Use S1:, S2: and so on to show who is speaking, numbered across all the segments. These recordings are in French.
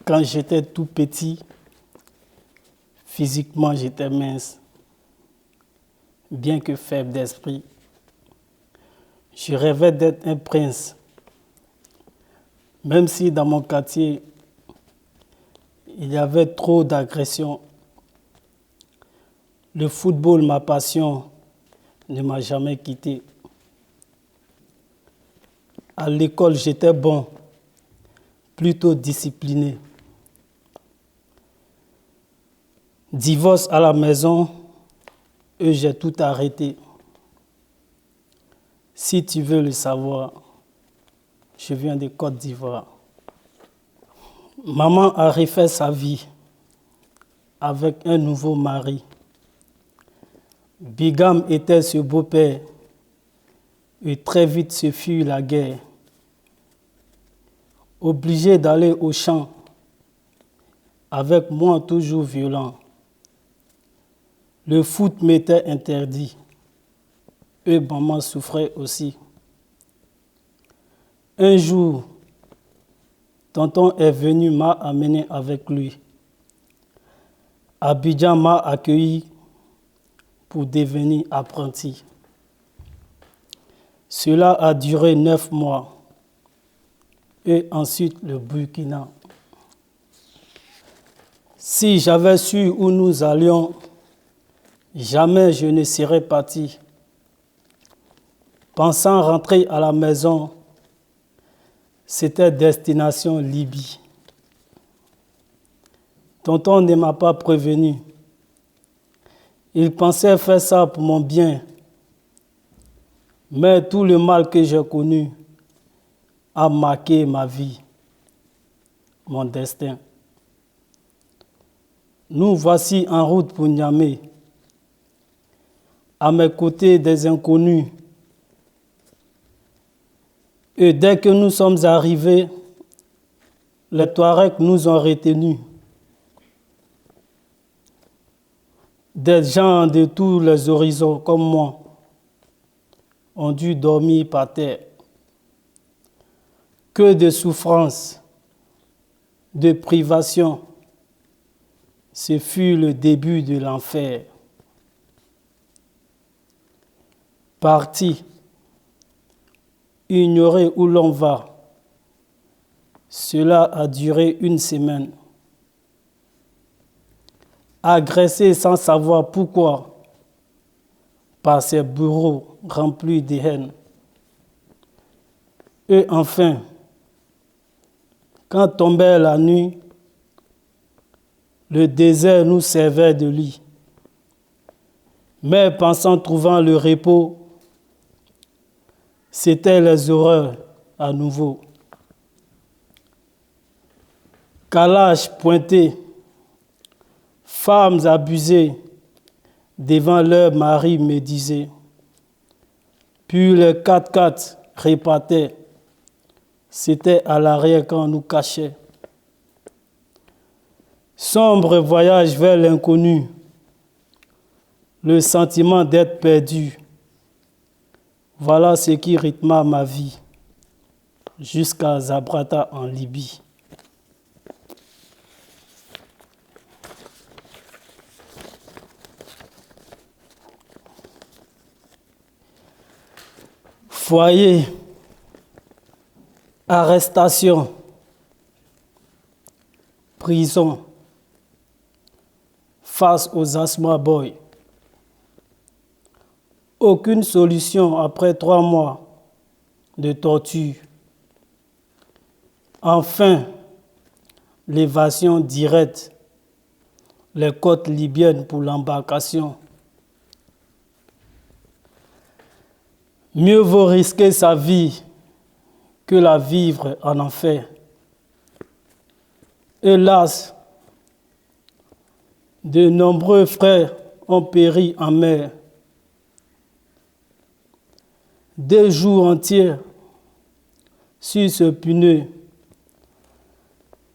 S1: Quand j'étais tout petit, physiquement j'étais mince, bien que faible d'esprit. Je rêvais d'être un prince, même si dans mon quartier, il y avait trop d'agressions. Le football, ma passion, ne m'a jamais quitté. À l'école, j'étais bon, plutôt discipliné. Divorce à la maison, et j'ai tout arrêté. Si tu veux le savoir, je viens de Côte d'Ivoire. Maman a refait sa vie avec un nouveau mari. Bigam était ce beau-père et très vite ce fut la guerre. Obligé d'aller au champ, avec moi toujours violent. Le foot m'était interdit. Et maman souffrait aussi. Un jour, tonton est venu, m'a amené avec lui. Abidjan m'a accueilli pour devenir apprenti. Cela a duré 9 mois. Et ensuite le Burkina. Si j'avais su où nous allions, jamais je ne serais parti. Pensant rentrer à la maison, c'était destination Libye. Tonton ne m'a pas prévenu. Il pensait faire ça pour mon bien. Mais tout le mal que j'ai connu a marqué ma vie, mon destin. Nous voici en route pour Niamey. À mes côtés des inconnus. Et dès que nous sommes arrivés, les Touaregs nous ont retenus. Des gens de tous les horizons comme moi ont dû dormir par terre. Que de souffrances, de privations. Ce fut le début de l'enfer. Parti, ignorer où l'on va. Cela a duré 1 semaine. Agressé sans savoir pourquoi, par ces bureaux remplis de haine. Et enfin, quand tombait la nuit, le désert nous servait de lit. Mais pensant trouvant le repos, c'était les horreurs à nouveau. Calage pointé, femmes abusées devant leur mari me disaient. Puis les 4x4 repartaient. C'était à l'arrière quand on nous cachait. Sombre voyage vers l'inconnu, le sentiment d'être perdu. Voilà ce qui rythma ma vie, jusqu'à Zabrata en Libye. Foyer, arrestation, prison, face aux Asma Boys. Aucune solution après 3 mois de torture. Enfin, l'évasion directe, les côtes libyennes pour l'embarcation. Mieux vaut risquer sa vie que la vivre en enfer. Hélas, de nombreux frères ont péri en mer. 2 jours entiers sur ce pneu,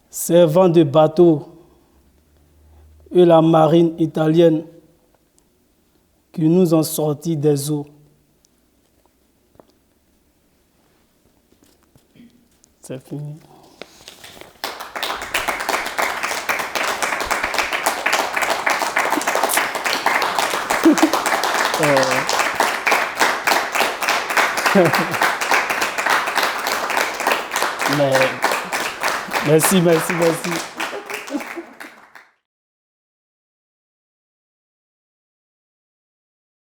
S1: servant de bateau, et la marine italienne qui nous ont sortis des eaux. C'est fini. Mais, merci.